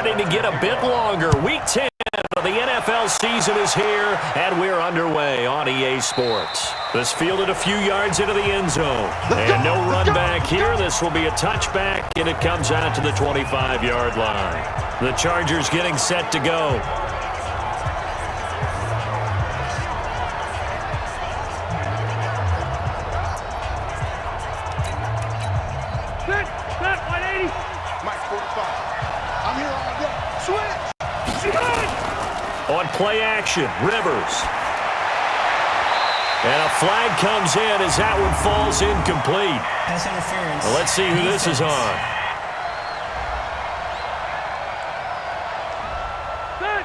starting to get a bit longer. Week 10 of the NFL season is here, and we're underway on EA Sports. This fielded a few yards into the end zone. And no run back here. This will be a touchback, and it comes out to the 25-yard line. The Chargers getting set to go. On play action, Rivers. And a flag comes in as that one falls incomplete. Pass interference. Well, let's see who this is on.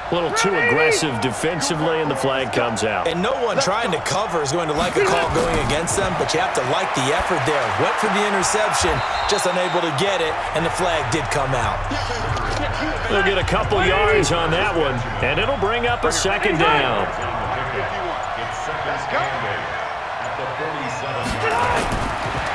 A little too aggressive defensively, and the flag comes out. And no one trying to cover is going to like a call going against them, but you have to like the effort there. Went for the interception, just unable to get it, and the flag did come out. They'll get a couple yards on that one, and it'll bring up a second down.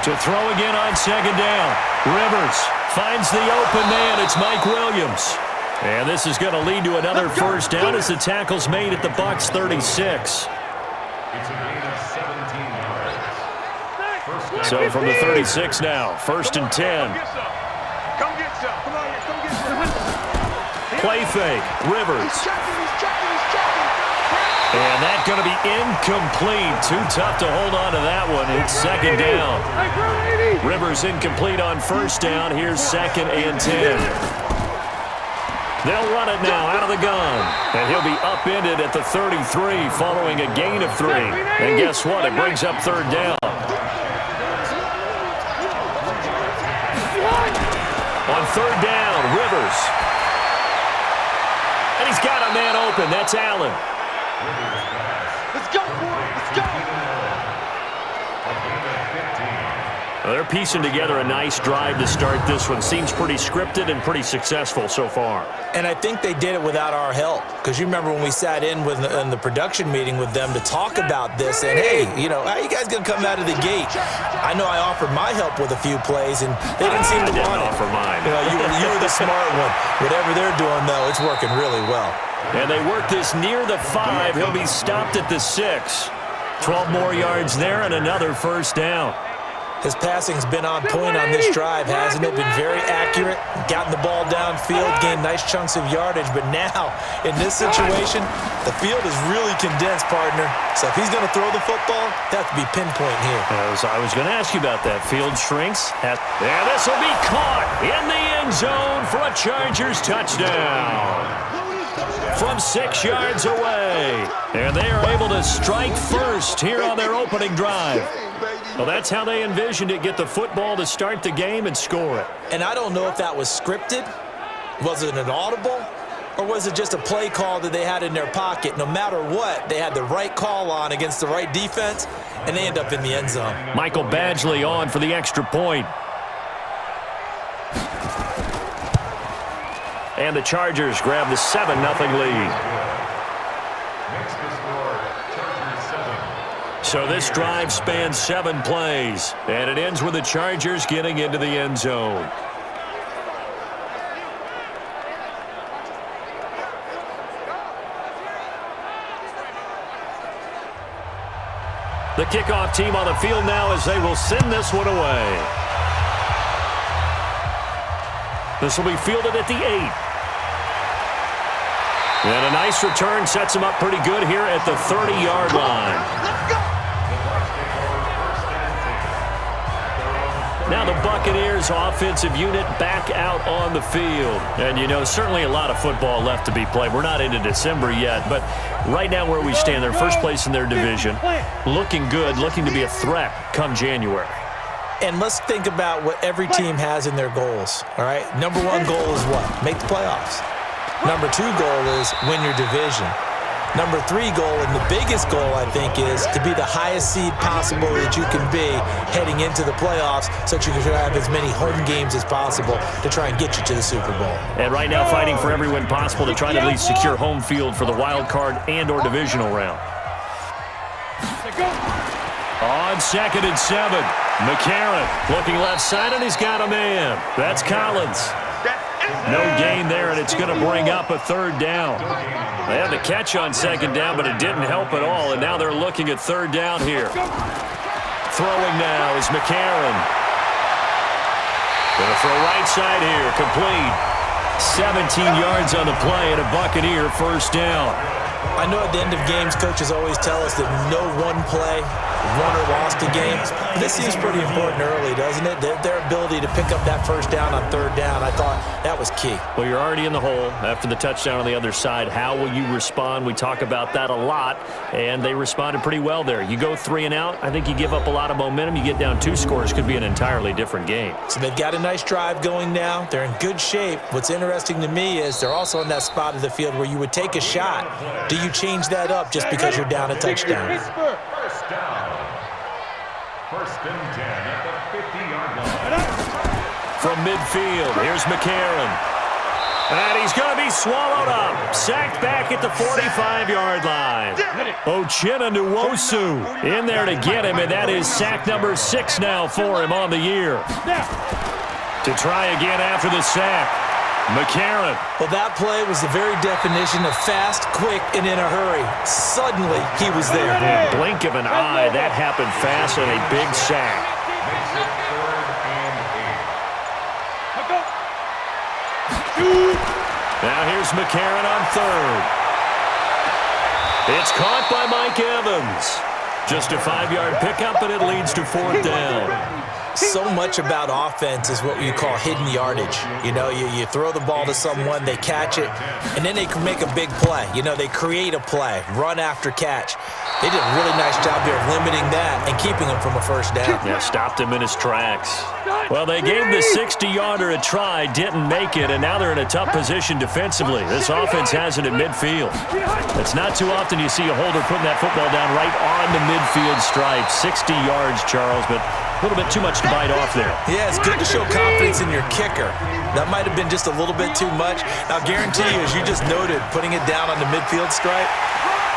To throw again on second down. Rivers finds the open man. It's Mike Williams. And this is going to lead to another first down as the tackle's made at the Bucs 36. So from the 36 now, first and 10. Play fake, Rivers. And that's going to be incomplete. Too tough to hold on to that one. It's second down. Rivers incomplete on first down. Here's second and 10. They'll run it now out of the gun. And he'll be upended at the 33 following a gain of 3. And guess what? It brings up third down. On third down, Rivers. And he's got a man open. That's Allen. Let's go, boy. Let's go. Well, they're piecing together a nice drive to start this one. Seems pretty scripted and pretty successful so far. And I think they did it without our help. Because you remember when we sat in the production meeting with them to talk about this. And, hey, you know, how are you guys going to come out of the gate? I know I offered my help with a few plays, and they didn't seem to want it. Offer mine. You know, you were the smart one. Whatever they're doing, though, it's working really well. And they work this near the 5. He'll be stopped at the 6. 12 more yards there and another first down. His passing's been on point on this drive, hasn't it? Been very accurate, gotten the ball downfield, gained nice chunks of yardage. But now, in this situation, the field is really condensed, partner. So if he's going to throw the football, that would be pinpoint here. I was going to ask you about that. Field shrinks. And this will be caught in the end zone for a Chargers touchdown. From 6 yards away. And they are able to strike first here on their opening drive. Well, that's how they envisioned it. Get the football to start the game and score it. And I don't know if that was scripted. Was it an audible? Or was it just a play call that they had in their pocket? No matter what, they had the right call on against the right defense, and they end up in the end zone. Michael Badgley on for the extra point. And the Chargers grab the 7-0 lead. So this drive spans 7 plays, and it ends with the Chargers getting into the end zone. The kickoff team on the field now as they will send this one away. This will be fielded at the 8. And a nice return sets him up pretty good here at the 30-yard line. Now the Buccaneers offensive unit back out on the field. And, you know, certainly a lot of football left to be played. We're not into December yet, but right now where we stand, they're first place in their division. Looking good, looking to be a threat come January. And let's think about what every team has in their goals, all right? Number 1 goal is what? Make the playoffs. Number 2 goal is win your division. Number 3 goal, and the biggest goal, I think, is to be the highest seed possible that you can be heading into the playoffs so that you can have as many home games as possible to try and get you to the Super Bowl. And right now fighting for every win possible to try to at least secure home field for the wild card and or divisional round. On 2nd and 7, McCarron looking left side, and he's got a man. That's Collins. No gain there, and it's going to bring up a third down. They had the catch on second down, but it didn't help at all, and now they're looking at third down here. Throwing now is McCarron. Going to throw right side here, complete. 17 yards on the play and a Buccaneer first down. I know at the end of games, coaches always tell us that no one play won or lost a game. This seems pretty important early, doesn't it? Their ability to pick up that first down on third down, I thought that was key. Well, you're already in the hole after the touchdown on the other side. How will you respond? We talk about that a lot, and they responded pretty well there. You go 3 and out, I think you give up a lot of momentum. You get down 2 scores, could be an entirely different game. So they've got a nice drive going now. They're in good shape. What's interesting to me is they're also in that spot of the field where you would take a shot. Do you change that up just because you're down a touchdown? First down. First and 10 at the 50-yard line. From midfield, here's McCarron. And he's going to be swallowed up. Sacked back at the 45-yard line. Uchenna Nwosu in there to get him, and that is sack number 6 now for him on the year. To try again after the sack. McCarron. Well, that play was the very definition of fast, quick, and in a hurry. Suddenly, he was there. Blink of an eye, that happened fast and a big sack. Now here's McCarron on third. It's caught by Mike Evans. Just a 5-yard pickup, and it leads to fourth down. So much about offense is what you call hidden yardage. You know, you throw the ball to someone, they catch it, and then they can make a big play. You know, they create a play, run after catch. They did a really nice job here of limiting that and keeping him from a first down. Yeah, stopped him in his tracks. Well, they gave the 60-yarder a try, didn't make it, and now they're in a tough position defensively. This offense has it at midfield. It's not too often you see a holder putting that football down right on the midfield stripe. 60 yards, Charles, but a little bit too much to bite off there. Yeah, it's good to show confidence in your kicker. That might have been just a little bit too much. I'll guarantee you, as you just noted, putting it down on the midfield stripe,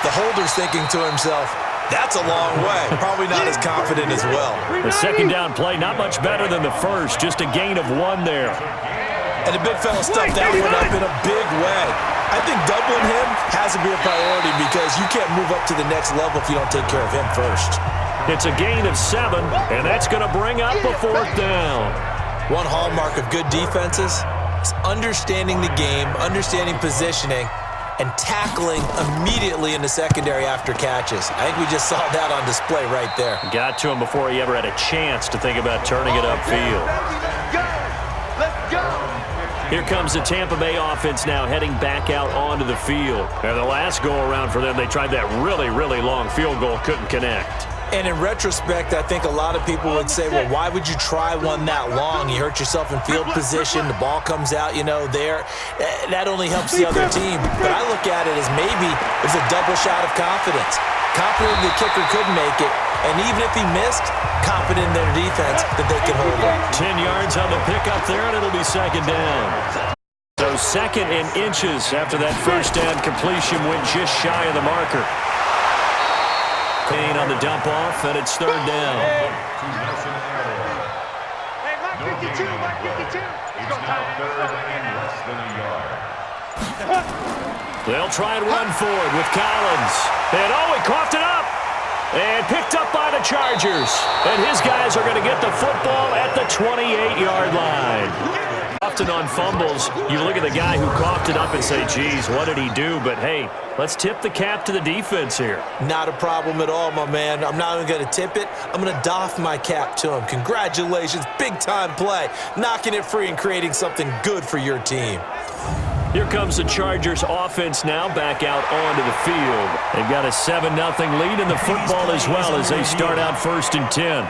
the holder's thinking to himself, that's a long way. Probably not as confident as well. The second down play, not much better than the first. Just a gain of 1 there. And the big fella stuffed that one up in a big way. I think doubling him has to be a priority because you can't move up to the next level if you don't take care of him first. It's a gain of 7, and that's going to bring up a fourth down. One hallmark of good defenses is understanding the game, understanding positioning, and tackling immediately in the secondary after catches. I think we just saw that on display right there. Got to him before he ever had a chance to think about turning it upfield. Let's go! Here comes the Tampa Bay offense now heading back out onto the field. And the last go-around for them, they tried that really, really long field goal, couldn't connect. And in retrospect, I think a lot of people would say, well, why would you try one that long? You hurt yourself in field position. The ball comes out, you know, there. That only helps the other team. But I look at it as maybe it's a double shot of confidence. Confident the kicker could make it. And even if he missed, confident in their defense that they can hold him. 10 yards on the pickup there, and it'll be second down. So second and inches after that first down completion went just shy of the marker. Payne on the dump off, and it's third down. Hey, Mike 52, Mike 52. It's now third and less than a yard. They'll try and run for it with Collins. And he coughed it up. And picked up by the Chargers. And his guys are going to get the football at the 28-yard line. Often on fumbles, you look at the guy who coughed it up and say, geez, what did he do? But, hey, let's tip the cap to the defense here. Not a problem at all, my man. I'm not even going to tip it. I'm going to doff my cap to him. Congratulations. Big-time play. Knocking it free and creating something good for your team. Here comes the Chargers offense now back out onto the field. They've got a 7-0 lead in the football as well as they start out first and 10.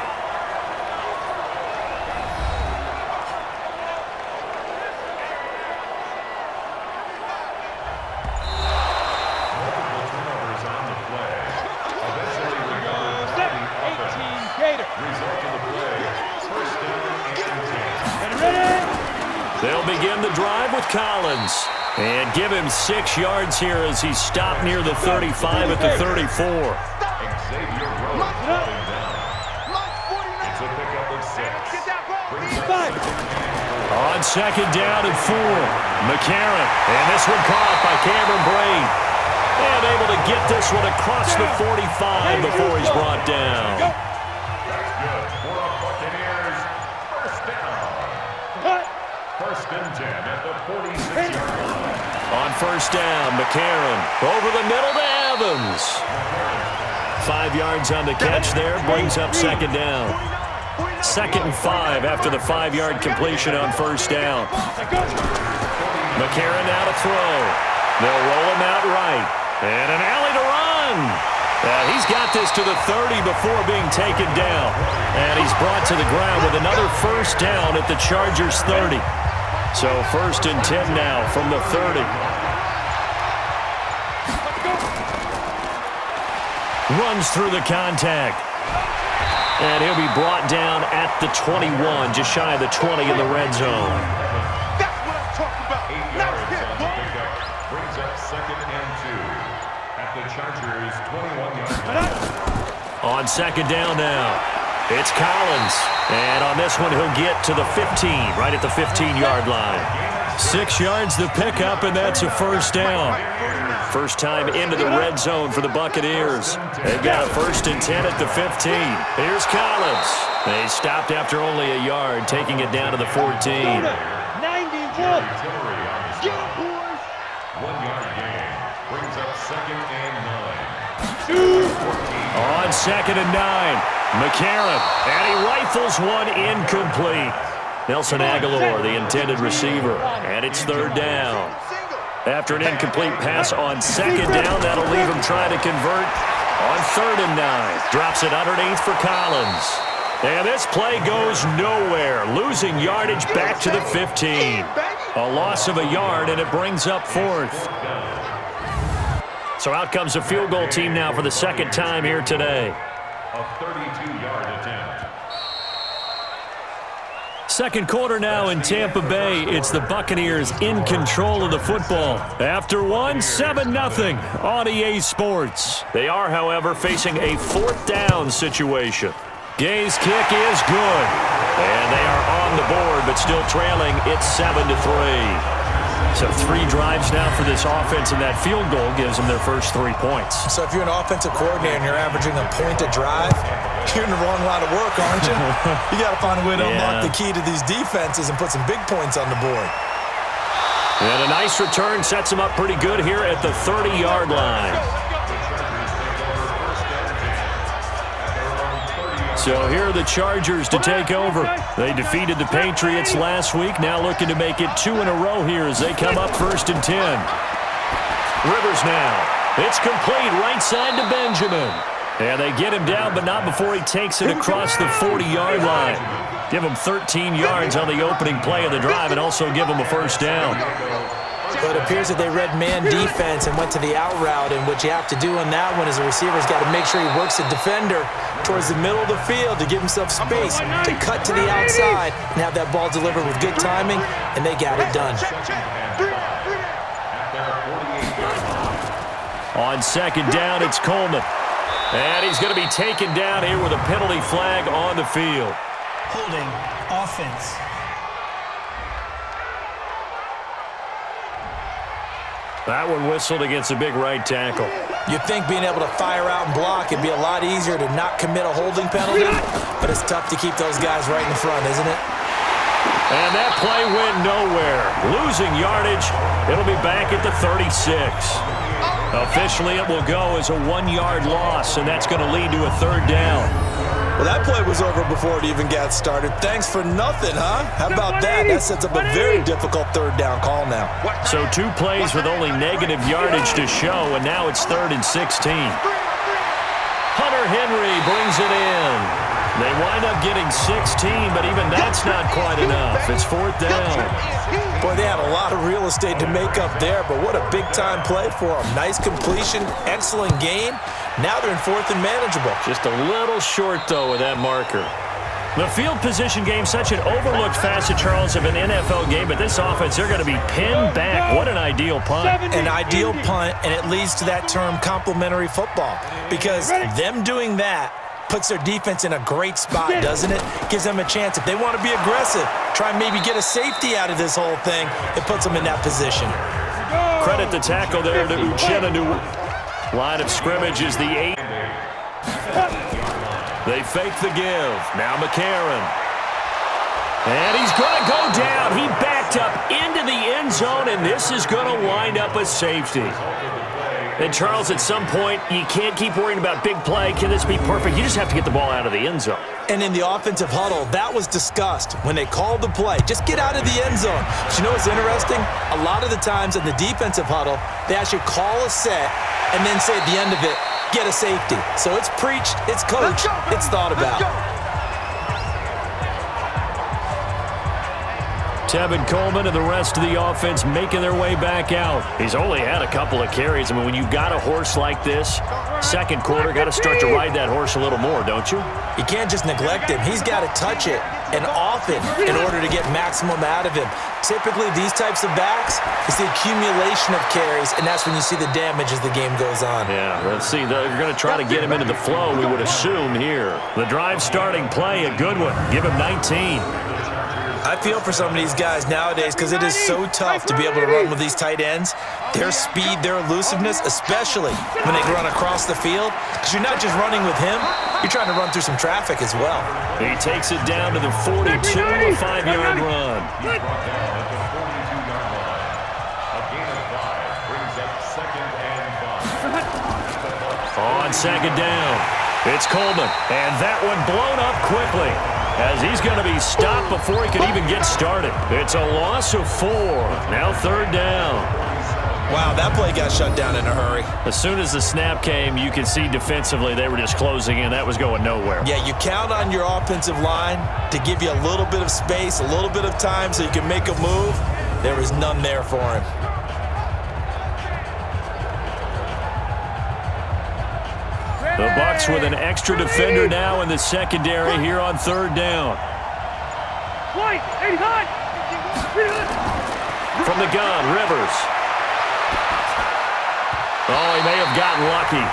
They'll begin the drive with Collins and give him 6 yards here as he's stopped near the 35 at the 34. Xavier Rhodes coming down. It's a pickup of 6. Get that ball, On second down and 4, McCarron. And this one caught by Cameron Brate. And able to get this one across the 45 before he's brought down. That's good for a Buccaneers first down. First and 10 at the 46-yard line. On first down, McCarron over the middle to Evans. 5 yards on the catch there, brings up second down. 2nd and 5 after the 5-yard completion on first down. McCarron now to throw. They'll roll him out right. And an alley to run. He's got this to the 30 before being taken down. And he's brought to the ground with another first down at the Chargers' 30. So 1st and 10 now from the 30. Runs through the contact. And he'll be brought down at the 21, just shy of the 20 in the red zone. That's what I'm talking about. 8 yards on the pickup. Brings up 2nd and 2 at the Chargers' 21-yard line. On second down now, it's Collins. And on this one, he'll get to the 15, right at the 15-yard line. 6 yards the pickup, and that's a first down. First time into the red zone for the Buccaneers. They've got a 1st and 10 at the 15. Here's Collins. They stopped after only a yard, taking it down to the 14. 91. Artillery on the Get stop. it, boys. 1-yard gain. Brings up 2nd and 9. On 2nd and 9, McCarron. And he rifles one incomplete. Nelson Aguilar, the intended receiver. And it's 3rd down. After an incomplete pass on 2nd down, that'll leave him trying to convert on 3rd and 9. Drops it underneath for Collins. And this play goes nowhere. Losing yardage back to the 15. A loss of a yard, and it brings up 4th. So out comes a field goal team now for the 2nd time here today. A 32-yard attempt. Second quarter now in Tampa Bay. It's the Buccaneers in control of the football. After one, 7-0 on EA Sports. They are, however, facing a 4th down situation. Gay's kick is good. And they are on the board, but still trailing. It's 7-3. So 3 drives now for this offense, and that field goal gives them their first 3 points. So if you're an offensive coordinator and you're averaging a point a drive, you're in the wrong line of work, aren't you? You got to find a way to unlock the key to these defenses and put some big points on the board. And a nice return sets them up pretty good here at the 30-yard line. So here are the Chargers to take over. They defeated the Patriots last week, now looking to make it 2 in a row here as they come up 1st and 10. Rivers now. It's complete right side to Benjamin. And they get him down, but not before he takes it across the 40-yard line. Give him 13 yards on the opening play of the drive and also give him a first down. So it appears that they read man defense and went to the out route, and what you have to do on that one is the receiver's got to make sure he works the defender towards the middle of the field to give himself space to cut to the outside and have that ball delivered with good timing, and they got it done. On second down, it's Coleman. And he's going to be taken down here with a penalty flag on the field. Holding offense. That one whistled against a big right tackle. You'd think being able to fire out and block it'd be a lot easier to not commit a holding penalty, but it's tough to keep those guys right in front, isn't it? And that play went nowhere. Losing yardage. It'll be back at the 36. Officially, it will go as a 1-yard loss, and that's going to lead to a 3rd down. Well, that play was over before it even got started. Thanks for nothing, huh? How about that? That sets up a very difficult 3rd down call now. So 2 plays with only negative yardage to show, and now it's 3rd and 16. Hunter Henry brings it in. They wind up getting 16, but even that's not quite enough. It's 4th down. Boy, they had a lot of real estate to make up there, but what a big-time play for them. Nice completion, excellent game. Now they're in 4th and manageable. Just a little short, though, with that marker. The field position game, such an overlooked facet, Charles, of an NFL game, but this offense, they're going to be pinned back. What an ideal punt. An ideal punt, and it leads to that term complimentary football, because them doing that Puts their defense in a great spot, doesn't it? Gives them a chance. If they want to be aggressive, try and maybe get a safety out of this whole thing, it puts them in that position. Credit the tackle there to Uchenna. Line of scrimmage is the 8. They fake the give. Now McCarron. And he's going to go down. He backed up into the end zone, and this is going to wind up a safety. And, Charles, at some point, you can't keep worrying about big play. Can this be perfect? You just have to get the ball out of the end zone. And in the offensive huddle, that was discussed when they called the play. Just get out of the end zone. But you know what's interesting? A lot of the times in the defensive huddle, they actually call a set and then say at the end of it, get a safety. So it's preached, it's coached, it's thought about. Tevin Coleman and the rest of the offense making their way back out. He's only had a couple of carries. I mean, when you've got a horse like this, second quarter, got to start to ride that horse a little more, don't you? You can't just neglect him. He's got to touch it and often in order to get maximum out of him. Typically, these types of backs, it's the accumulation of carries, and that's when you see the damage as the game goes on. Yeah, let's see. They're going to try to get him into the flow, we would assume here. The drive starting play, a good one. Give him 19. I feel for some of these guys nowadays because it is so tough to be able to run with these tight ends. Their speed, their elusiveness, especially when they run across the field, because you're not just running with him, you're trying to run through some traffic as well. He takes it down to the 42, a 5-yard run. On second down, it's Coleman, and that one blown up quickly, as he's going to be stopped before he can even get started. It's a loss of 4. Now third down. Wow, that play got shut down in a hurry. As soon as the snap came, you could see defensively they were just closing in. That was going nowhere. Yeah, you count on your offensive line to give you a little bit of space, a little bit of time so you can make a move. There was none there for him. The Bucs with an extra defender now in the secondary here on third down. From the gun, Rivers. Oh, he may have gotten lucky.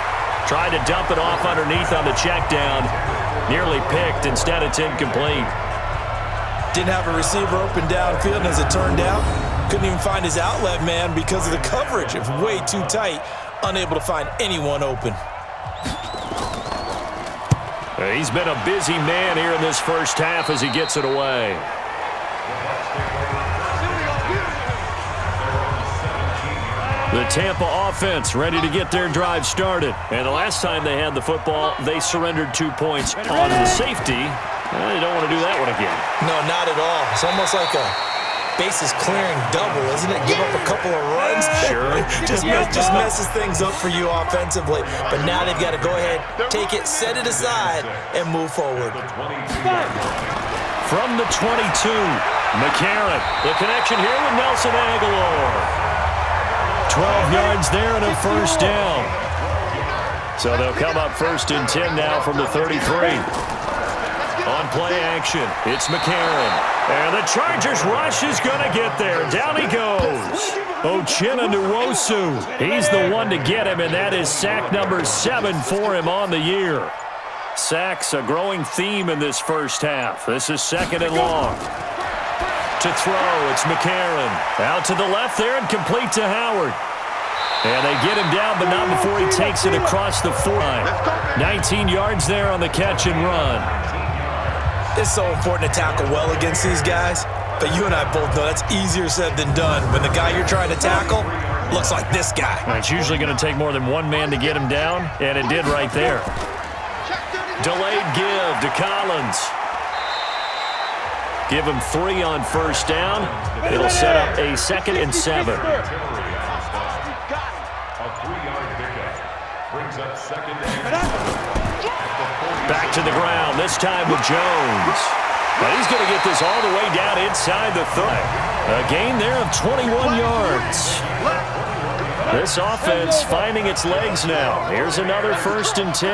Tried to dump it off underneath on the check down. Nearly picked. Instead, it's incomplete. Didn't have a receiver open downfield, and as it turned out, couldn't even find his outlet man because of the coverage. It was way too tight. Unable to find anyone open. He's been a busy man here in this first half as he gets it away. The Tampa offense ready to get their drive started. And the last time they had the football, they surrendered 2 points on the safety. They don't want to do that one again. No, not at all. It's almost like a bases clearing double, isn't it? Give up a couple of runs. Sure. just messes things up for you offensively. But now they've got to go ahead, take it, set it aside, and move forward. From the 22, McCarron. The connection here with Nelson Aguilar. 12 yards there and a first down. So they'll come up first and 10 now from the 33. On play action, it's McCarron. And the Chargers rush is going to get there. Down he goes. Uchenna Nwosu. He's the one to get him, and that is sack number 7 for him on the year. Sacks, a growing theme in this first half. This is second and long. To throw, it's McCarron. Out to the left there and complete to Howard. And they get him down, but not before he takes it across the 4 line. 19 yards there on the catch and run. It's so important to tackle well against these guys, but you and I both know that's easier said than done when the guy you're trying to tackle looks like this guy. It's usually going to take more than one man to get him down, and it did right there. Delayed give to Collins. Give him 3 on first down. It'll set up a 2nd and 7. A 3-yard pickup brings up 2nd and 7. Back to the ground, this time with Jones. But he's going to get this all the way down inside the 30. A gain there of 21 yards. This offense finding its legs now. Here's another 1st and 10.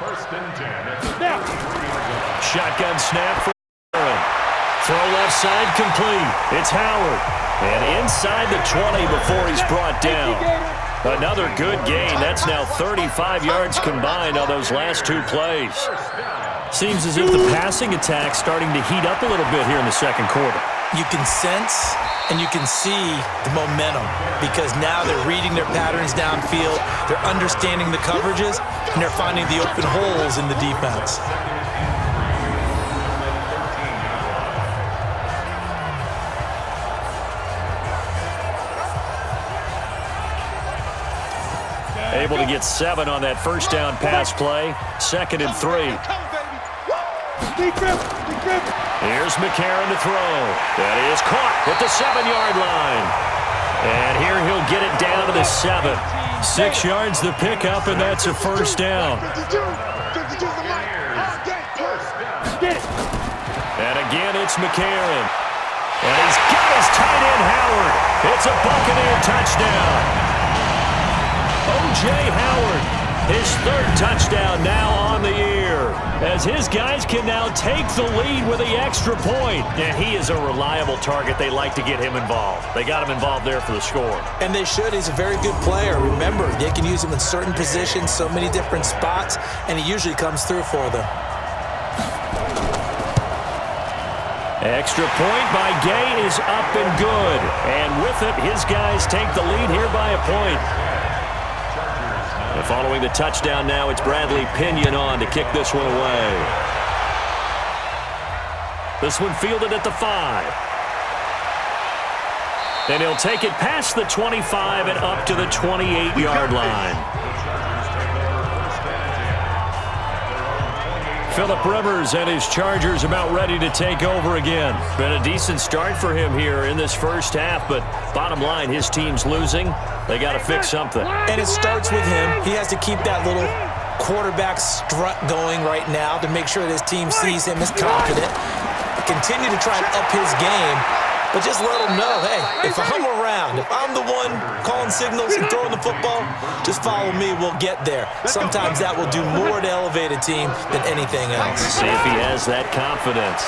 1st and 10. Shotgun snap for Aaron. Throw left side complete. It's Howard. And inside the 20 before he's brought down. Another good gain. That's now 35 yards combined on those last two plays. Seems as if the passing attack's starting to heat up a little bit here in the second quarter. You can sense and you can see the momentum because now they're reading their patterns downfield, they're understanding the coverages, and they're finding the open holes in the defense. Able to get 7 on that first down pass play. 2nd and 3. Here's McCarron to throw. That is caught at the 7-yard line. And here he'll get it down to the 7. 6 yards the pickup, and that's a first down. And again, it's McCarron. And he's got his tight end, Howard. It's a Buccaneer touchdown. O.J. Howard, his 3rd touchdown now on the year, as his guys can now take the lead with the extra point. And he is a reliable target. They like to get him involved. They got him involved there for the score. And they should. He's a very good player. Remember, they can use him in certain positions, so many different spots, and he usually comes through for them. Extra point by Gay is up and good. And with it, his guys take the lead here by a point. And following the touchdown now, it's Bradley Pinion on to kick this one away. This one fielded at the 5. And he'll take it past the 25 and up to the 28-yard line. Phillip Rivers and his Chargers about ready to take over again. Been a decent start for him here in this first half, but bottom line, his team's losing. They got to fix something. And it starts with him. He has to keep that little quarterback strut going right now to make sure that his team sees him as confident. Continue to try and up his game, but just let him know, hey, if I'm around, if I'm the one calling signals and throwing the football, just follow me, we'll get there. Sometimes that will do more to elevate a team than anything else. See if he has that confidence.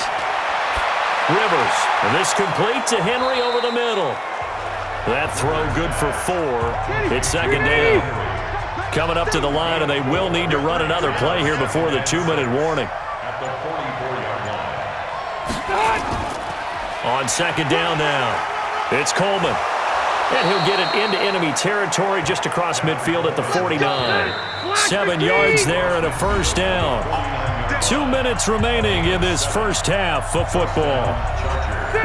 Rivers, and this complete to Henry over the middle. That throw good for 4. It's 2nd down. Coming up to the line, and they will need to run another play here before the 2-minute warning. On 2nd down now, it's Coleman. And he'll get it into enemy territory just across midfield at the 49. 7 yards there and a first down. 2 minutes remaining in this first half of football.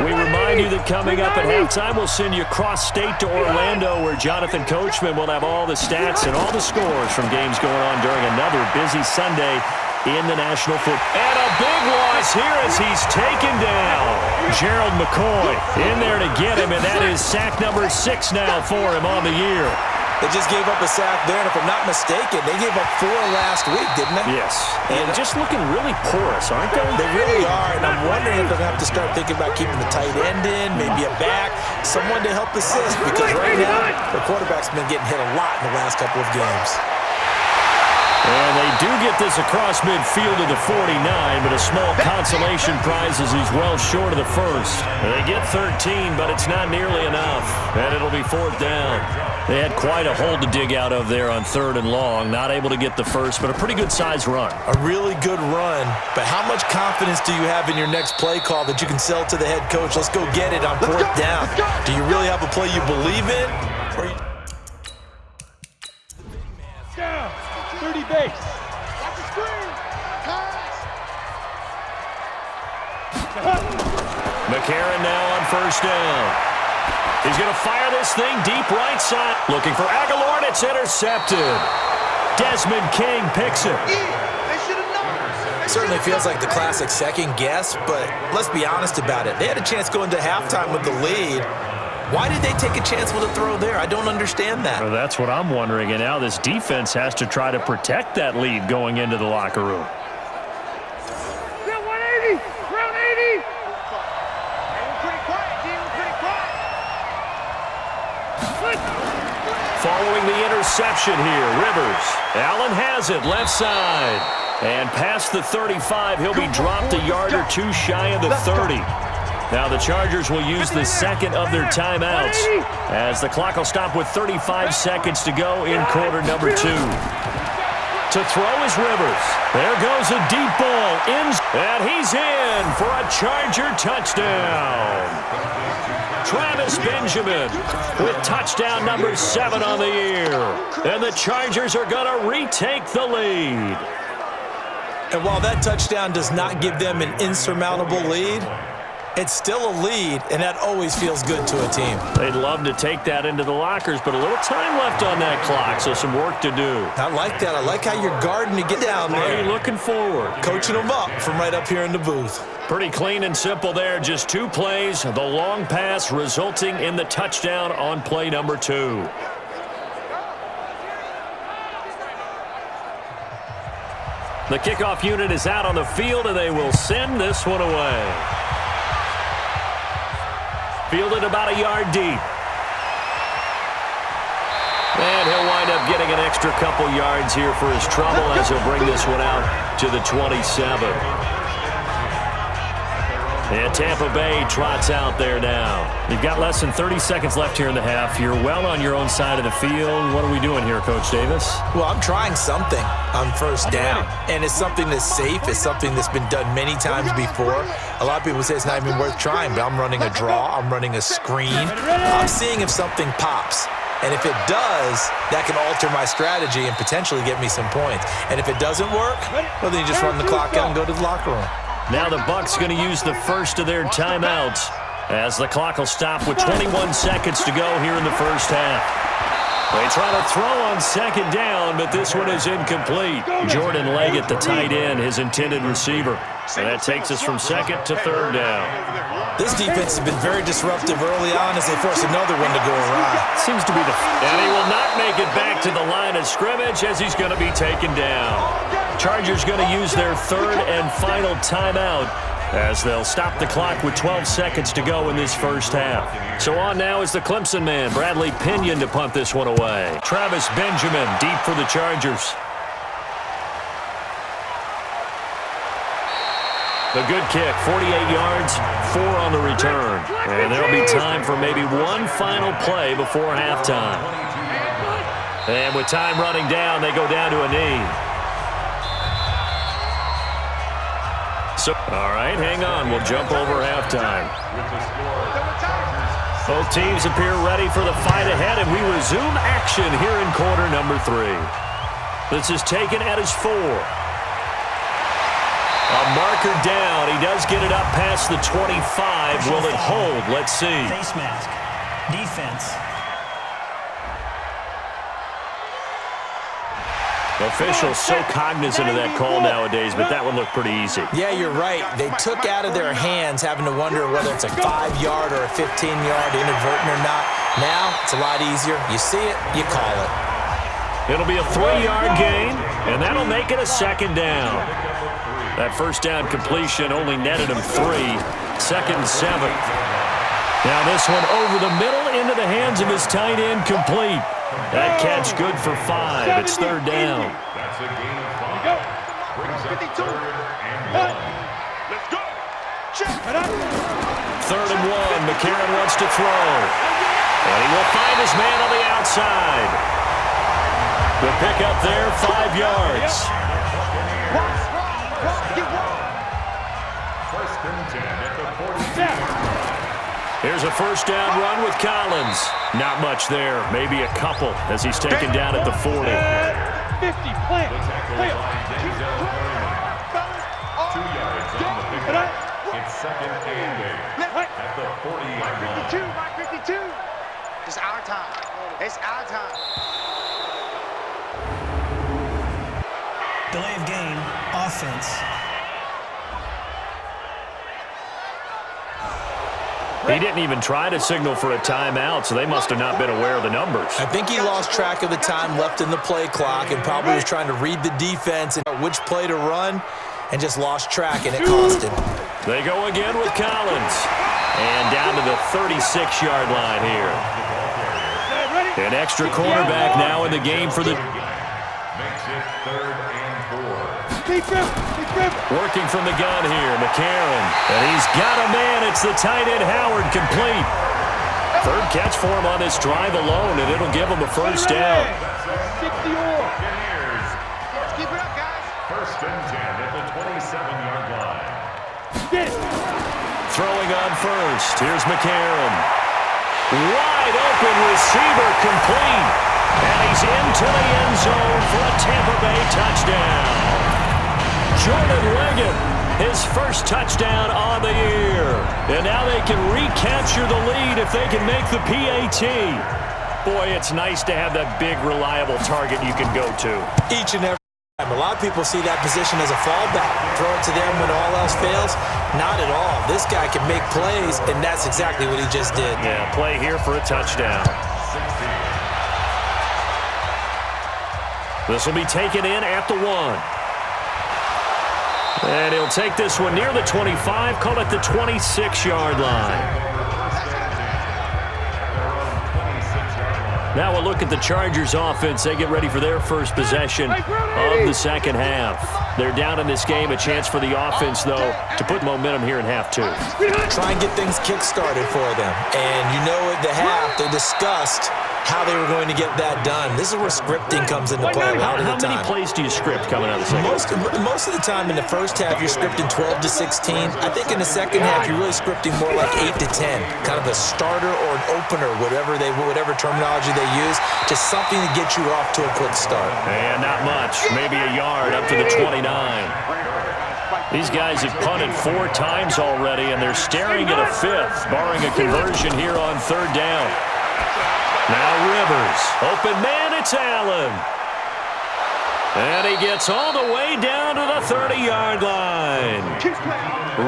We remind you that coming up at halftime, we'll send you cross-state to Orlando, where Jonathan Coachman will have all the stats and all the scores from games going on during another busy Sunday in the National Football. And a big loss here as he's taken down. Gerald McCoy in there to get him, and that is sack number 6 now for him on the year. They just gave up a sack there, and if I'm not mistaken, they gave up 4 last week, didn't they? Yes, and just looking really porous, aren't they? They really are, and I'm wondering if they're going to have to start thinking about keeping the tight end in, maybe a back, someone to help assist, because right now, the quarterback's been getting hit a lot in the last couple of games. And they do get this across midfield to the 49, but a small consolation prize as he's well short of the first. They get 13, but it's not nearly enough, and it'll be 4th down. They had quite a hole to dig out of there on 3rd and long. Not able to get the first, but a pretty good-sized run. A really good run, but how much confidence do you have in your next play call that you can sell to the head coach? Let's go get it on 4th down. Do you really have a play you believe in? Or you... 30 base. Watch the screen. McCarron now on 1st down. He's going to fire this thing deep right side. Looking for Aguilar, and it's intercepted. Desmond King picks it. They should have known. Certainly feels like the classic second guess, but let's be honest about it. They had a chance going to halftime with the lead. Why did they take a chance with a throw there? I don't understand that. Well, that's what I'm wondering, and now this defense has to try to protect that lead going into the locker room. 180, round 80. We're pretty quiet, team. We're pretty quiet. Following the interception here, Rivers. Allen has it, left side. And past the 35, he'll be dropped a yard or two shy of the 30. Now the Chargers will use the second of their timeouts as the clock will stop with 35 seconds to go in quarter number 2. To throw is Rivers. There goes a deep ball. And he's in for a Charger touchdown. Travis Benjamin with touchdown number 7 on the year. And the Chargers are going to retake the lead. And while that touchdown does not give them an insurmountable lead, it's still a lead, and that always feels good to a team. They'd love to take that into the lockers, but a little time left on that clock, so some work to do. I like that. I like how you're guarding to get down there. Already looking forward. Coaching them up from right up here in the booth. Pretty clean and simple there. Just 2 plays. The long pass resulting in the touchdown on play number 2. The kickoff unit is out on the field, and they will send this one away. Fielded about a yard deep. And he'll wind up getting an extra couple yards here for his trouble as he'll bring this one out to the 27. And Tampa Bay trots out there now. You've got less than 30 seconds left here in the half. You're well on your own side of the field. What are we doing here, Coach Davis? Well, I'm trying something on first down. And it's something that's safe. It's something that's been done many times before. A lot of people say it's not even worth trying, but I'm running a draw. I'm running a screen. I'm seeing if something pops. And if it does, that can alter my strategy and potentially get me some points. And if it doesn't work, well, then you just run the clock out and go to the locker room. Now the Bucs going to use the first of their timeouts as the clock will stop with 21 seconds to go here in the first half. They try to throw on second down, but this one is incomplete. Jordan Leggett, the tight end, his intended receiver. And that takes us from second to third down. This defense has been very disruptive early on as they force another one to go awry. Seems to be the... And he will not make it back to the line of scrimmage as he's going to be taken down. Chargers going to use their third and final timeout as they'll stop the clock with 12 seconds to go in this first half. So on now is the Clemson man, Bradley Pinion, to punt this one away. Travis Benjamin deep for the Chargers. The good kick, 48 yards, 4 on the return. And there'll be time for maybe one final play before halftime. And with time running down, they go down to a knee. So, all right, hang on. We'll jump over halftime. Both teams appear ready for the fight ahead, and we resume action here in quarter number 3. This is taken at his 4. A marker down. He does get it up past the 25. Will it hold? Let's see. Face mask. Defense. Officials so cognizant of that call nowadays, but that one looked pretty easy. Yeah, you're right. They took out of their hands having to wonder whether it's a 5-yard or a 15-yard, inadvertent or not. Now, it's a lot easier. You see it, you call it. It'll be a 3-yard gain, and that'll make it a second down. That first down completion only netted him 3. Second and 7. Now this one over the middle into the hands of his tight end, complete. That catch good for 5. It's third down. That's a gain of 5. Brings up third and 1. Let's go. Check it out. Third and 1. McCarron wants to throw. And he will find his man on the outside. The pickup there, 5 yards. First and 10 at the 40. Here's a first down run with Collins. Not much there, maybe a couple as he's taken down at the 40. 50, plant. Plant. 2 yards on the pickup. It's second and 8 at the 40-yard line. 52. It's our time. It's our time. Delay of game. Offense. He didn't even try to signal for a timeout, so they must have not been aware of the numbers. I think he lost track of the time left in the play clock and probably was trying to read the defense and which play to run and just lost track, and it cost him. They go again with Collins. And down to the 36-yard line here. An extra cornerback now in the game for the... Makes it third and 4. Defense. Working from the gun here, McCarron. And he's got a man. It's the tight end, Howard, complete. Third catch for him on this drive alone, and it'll give him a first down. Buccaneers. Let's keep it up, guys. First and 10 at the 27-yard line. Throwing on first. Here's McCarron. Wide open receiver, complete. And he's into the end zone for a Tampa Bay touchdown. Jordan Leggett, his first touchdown on the year. And now they can recapture the lead if they can make the PAT. Boy, it's nice to have that big, reliable target you can go to. Each and every time. A lot of people see that position as a fallback. Throw it to them when all else fails. Not at all. This guy can make plays, and that's exactly what he just did. Yeah, play here for a touchdown. This will be taken in at the 1. And he'll take this one near the 25, call it the 26-yard line. Now we'll look at the Chargers offense. They get ready for their first possession of the second half. They're down in this game. A chance for the offense, though, to put momentum here in half 2. Try and get things kick-started for them. And you know at the half, they discussed how they were going to get that done. This is where scripting comes into play a lot of the time. How many plays do you script coming out of the second half? Most of the time in the first half, you're scripting 12 to 16. I think in the second half, you're really scripting more like 8 to 10. Kind of a starter or an opener, whatever terminology they use. Just something to get you off to a quick start. And not much. Maybe a yard up to the 29. These guys have punted 4 times already, and they're staring at a 5th, barring a conversion here on 3rd down. Now Rivers. Open man, it's Allen. And he gets all the way down to the 30-yard line.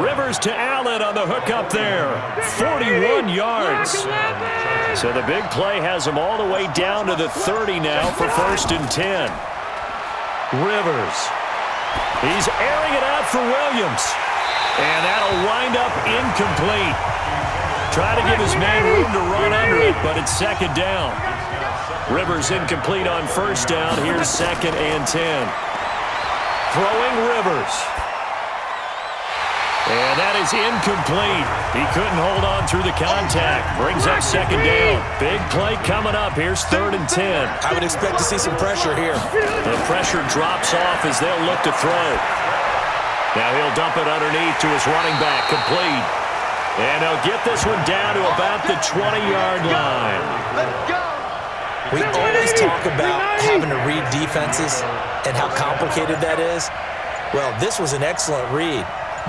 Rivers to Allen on the hook up there. 41 yards. So the big play has him all the way down to the 30 now for 1st and 10. Rivers. He's airing it out for Williams. And that'll wind up incomplete. Try to give his man room to run under it, but it's 2nd down. Rivers incomplete on 1st down. Here's 2nd and 10. Throwing Rivers. And that is incomplete. He couldn't hold on through the contact. Brings up 2nd down. Big play coming up. Here's 3rd and 10. I would expect to see some pressure here. The pressure drops off as they'll look to throw. Now he'll dump it underneath to his running back. Complete. And he'll get this one down to about the 20-yard line. We always talk about having to read defenses and how complicated that is. Well, this was an excellent read.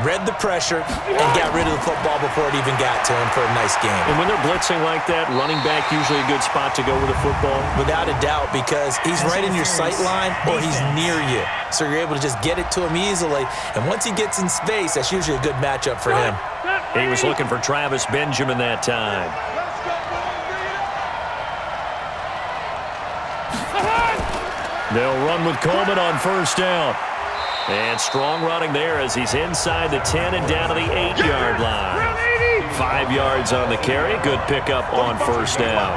Read the pressure and got rid of the football before it even got to him for a nice game. And when they're blitzing like that, running back usually a good spot to go with the football? Without a doubt, because he's right in your sight line or he's near you. So you're able to just get it to him easily. And once he gets in space, that's usually a good matchup for him. He was looking for Travis Benjamin that time. They'll run with Coleman on 1st down. And strong running there as he's inside the 10 and down to the 8-yard line. 5 yards on the carry. Good pickup on 1st down.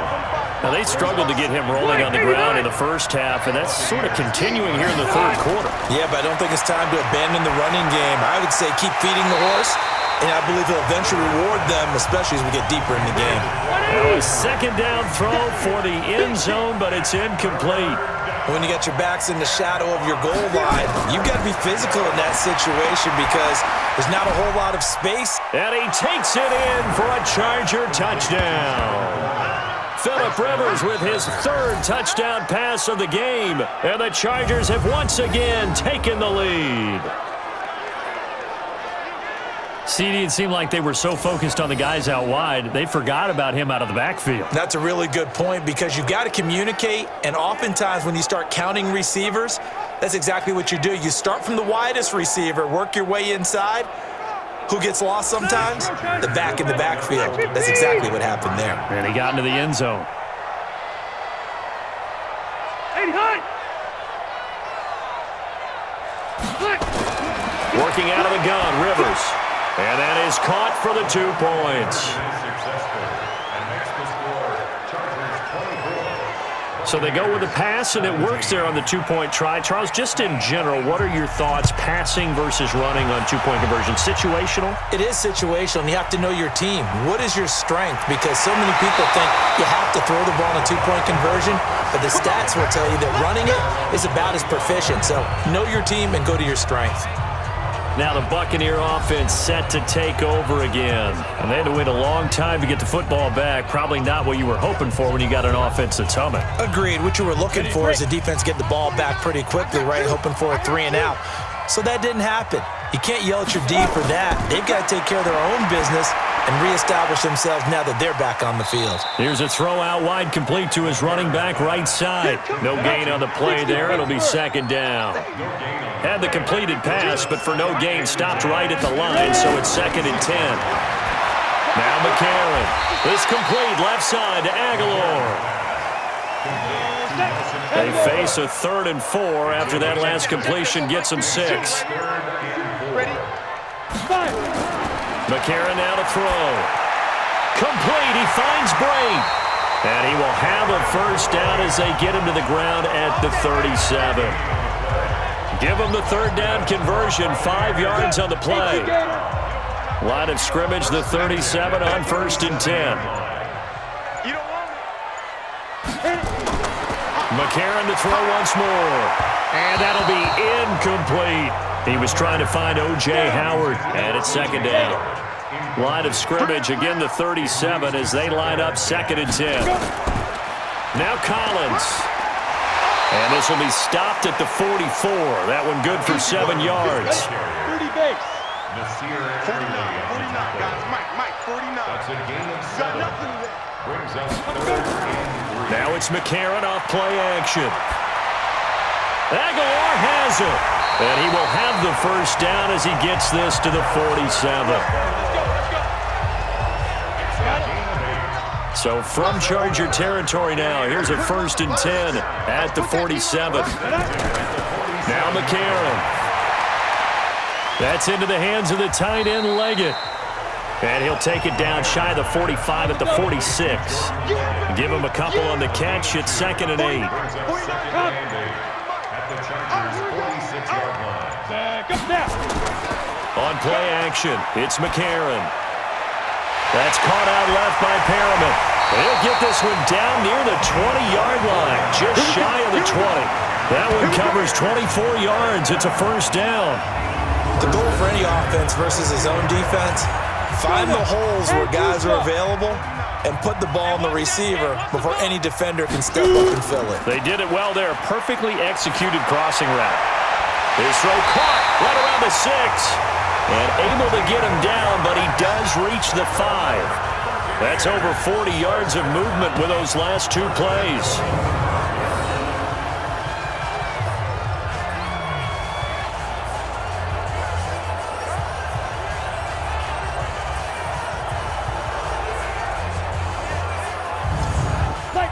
Now, they struggled to get him rolling on the ground in the first half, and that's sort of continuing here in the 3rd quarter. Yeah, but I don't think it's time to abandon the running game. I would say keep feeding the horse, and I believe he'll eventually reward them, especially as we get deeper in the game. Now a 2nd down throw for the end zone, but it's incomplete. When you got your backs in the shadow of your goal line, you've got to be physical in that situation because there's not a whole lot of space. And he takes it in for a Charger touchdown. Phillip Rivers with his 3rd touchdown pass of the game. And the Chargers have once again taken the lead. CD, it seemed like they were so focused on the guys out wide, they forgot about him out of the backfield. That's a really good point because you've got to communicate, and oftentimes when you start counting receivers, that's exactly what you do. You start from the widest receiver, work your way inside. Who gets lost sometimes? The back in the backfield. That's exactly what happened there. And he got into the end zone. Working out of the gun, Rivers. And that is caught for the 2 points. Successful. And makes the score Chargers 24 So they go with a pass, and it works there on the two-point try. Charles, just in general, what are your thoughts passing versus running on two-point conversion? Situational? It is situational, and you have to know your team. What is your strength? Because so many people think you have to throw the ball on a two-point conversion, but the stats will tell you that running it is about as proficient. So know your team and go to your strength. Now the Buccaneer offense set to take over again. And they had to wait a long time to get the football back. Probably not what you were hoping for when you got an offense that's humming. Agreed. What you were looking for is the defense get the ball back pretty quickly, right? Hoping for a 3 and out. So that didn't happen. You can't yell at your D for that. They've got to take care of their own business and reestablish themselves now that they're back on the field. Here's a throw out wide, complete to his running back right side. No gain on the play there. It'll be second down. Had the completed pass, but for no gain, stopped right at the line, so it's 2nd and 10. Now McCarron. It's complete left side to Aguilar. They face a 3rd and 4 after that last completion gets them 6. McCarron now to throw. Complete. He finds Bray. And he will have a first down as they get him to the ground at the 37. Give him the 3rd down conversion. 5 yards on the play. Line of scrimmage, the 37 on 1st and 10. McCarron to throw once more. And that'll be incomplete. He was trying to find O.J. Howard, and it's 2nd down. Line of scrimmage, again the 37 as they line up 2nd and 10. Now Collins. And this will be stopped at the 44. That one good for 7 yards. 30 base. 49, guys. Mike, 49. That's a gain of 7. Brings us 3rd and 3. Now it's McCarron off play action. Aguilar has it. And he will have the first down as he gets this to the 47. So from Charger territory now, here's a 1st and 10 at the 47. Now McCarron. That's into the hands of the tight end Leggett. And he'll take it down shy of the 45 at the 46. Give him a couple on the catch. It's 2nd and 8. At the Chargers' 46-yard line. On play action, it's McCarron. That's caught out left by Perriman. He'll get this one down near the 20-yard line, just shy of the 20. That one covers 24 yards. It's a first down. The goal for any offense versus his own defense, find the holes where guys are available and put the ball in the receiver before any defender can step up and fill it. They did it well there. Perfectly executed crossing route. His throw caught right around the 6. And able to get him down, but he does reach the 5. That's over 40 yards of movement with those last 2 plays.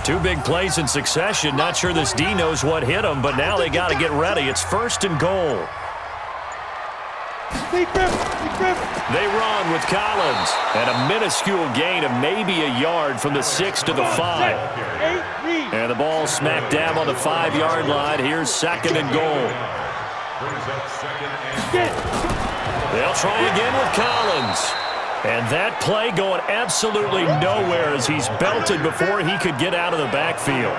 Two big plays in succession. Not sure this D knows what hit him, but now they got to get ready. It's 1st and goal. They run with Collins. And a minuscule gain of maybe a yard from the 6 to the 5. And the ball smacked down on the 5-yard line. Here's 2nd and goal. They'll try again with Collins. And that play going absolutely nowhere as he's belted before he could get out of the backfield.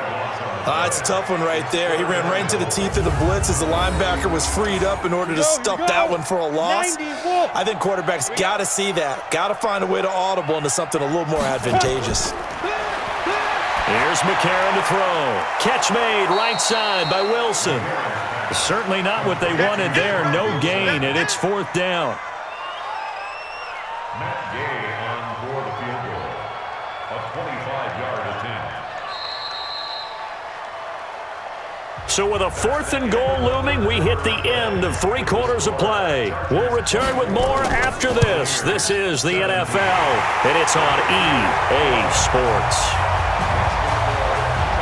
It's a tough one right there. He ran right into the teeth of the blitz as the linebacker was freed up in order to stuff that one for a loss. I think quarterbacks got to see that. Got to find a way to audible into something a little more advantageous. Here's McCarron to throw. Catch made right side by Wilson. Certainly not what they wanted there. No gain, and it's 4th down. Matt Gay on for the field goal. A 25-yard attempt. So with a 4th and goal looming, we hit the end of 3 quarters of play. We'll return with more after this. This is the NFL, and it's on EA Sports.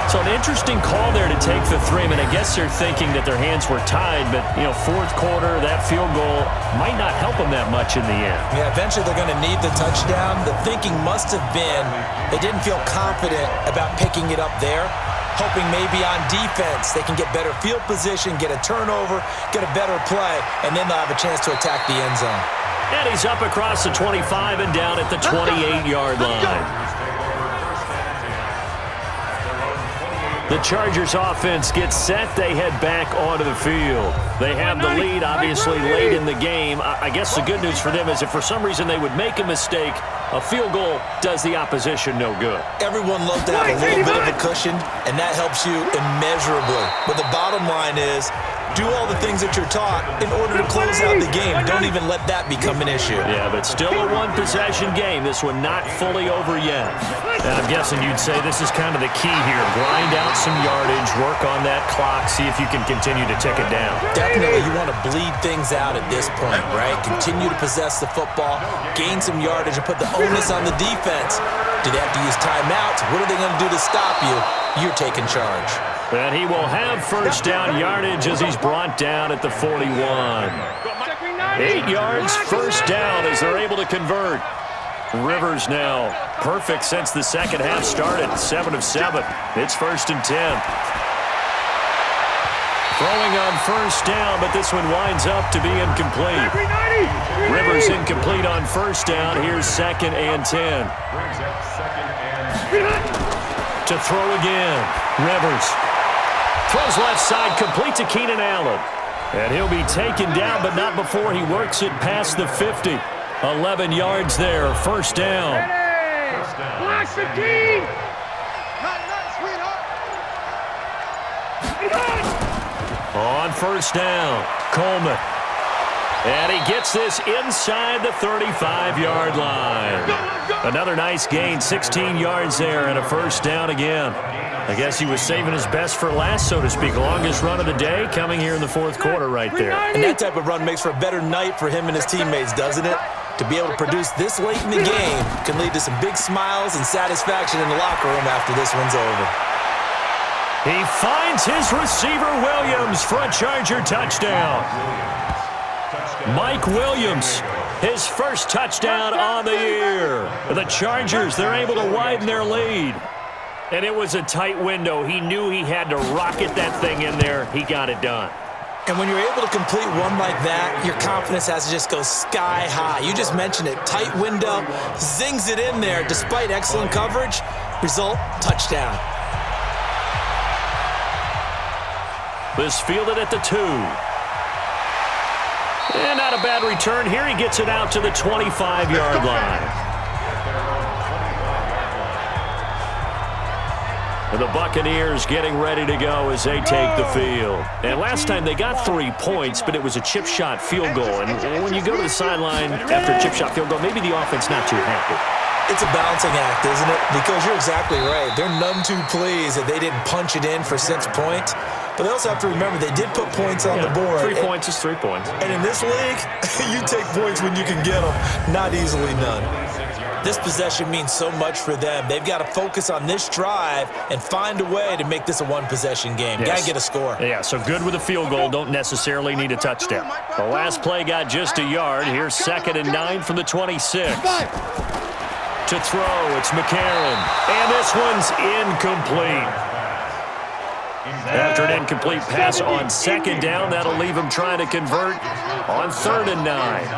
So an interesting call there to take the 3. I mean, I guess they're thinking that their hands were tied, but, 4th quarter, that field goal might not help them that much in the end. Yeah, eventually they're going to need the touchdown. The thinking must have been they didn't feel confident about picking it up there. hoping maybe on defense they can get better field position, get a turnover, get a better play, and then they'll have a chance to attack the end zone. And he's up across the 25 and down at the 28-yard line. The Chargers offense gets set. They head back onto the field. They have the lead, obviously, late in the game. I guess the good news for them is if for some reason they would make a mistake, a field goal does the opposition no good. Everyone loves to have a little bit of a cushion, and that helps you immeasurably. But the bottom line is, do all the things that you're taught in order to close out the game. Don't even let that become an issue. Yeah, but still a one-possession game. This one not fully over yet. And I'm guessing you'd say this is kind of the key here. Grind out some yardage, work on that clock, see if you can continue to tick it down. Definitely, you want to bleed things out at this point, right? Continue to possess the football, gain some yardage, and put the onus on the defense. Do they have to use timeouts? What are they going to do to stop you? You're taking charge. And he will have first down yardage as he's brought down at the 41. 8 yards, first down as they're able to convert. Rivers now perfect since the second half started. 7 of 7. It's 1st and 10. Throwing on first down, but this one winds up to be incomplete. Rivers incomplete on first down. Here's 2nd and 10. To throw again. Rivers throws left side, complete to Keenan Allen. And he'll be taken down, but not before he works it past the 50. 11 yards there, first down. Black 15. On first down, Coleman. And he gets this inside the 35-yard line. Another nice gain, 16 yards there, and a first down again. I guess he was saving his best for last, so to speak. Longest run of the day coming here in the fourth quarter right there. And that type of run makes for a better night for him and his teammates, doesn't it? To be able to produce this late in the game can lead to some big smiles and satisfaction in the locker room after this one's over. He finds his receiver, Williams, for a Charger touchdown. Mike Williams, his first touchdown on the year. The Chargers, they're able to widen their lead. And it was a tight window. He knew he had to rocket that thing in there. He got it done. And when you're able to complete one like that, your confidence has to just go sky high. You just mentioned it. Tight window, zings it in there despite excellent coverage. Result, touchdown. This fielded at the 2. And not a bad return here. He gets it out to the 25-yard line. The Buccaneers getting ready to go as they take the field. And last time they got 3 points, but it was a chip shot field goal. And when you go to the sideline after a chip shot field goal, maybe the offense not too happy. It's a balancing act, isn't it? Because you're exactly right. They're none too pleased that they didn't punch it in for 6 points. But they also have to remember they did put points on the board. 3 points is 3 points. And in this league, you take points when you can get them, not easily none. This possession means so much for them. They've got to focus on this drive and find a way to make this a one-possession game. Yes. Got to get a score. Yeah, so good with a field goal. Don't necessarily need a touchdown. The last play got just a yard. Here's 2nd and 9 from the 26. To throw, it's McCarron. And this one's incomplete. After an incomplete pass on 2nd down, that'll leave him trying to convert on 3rd and 9.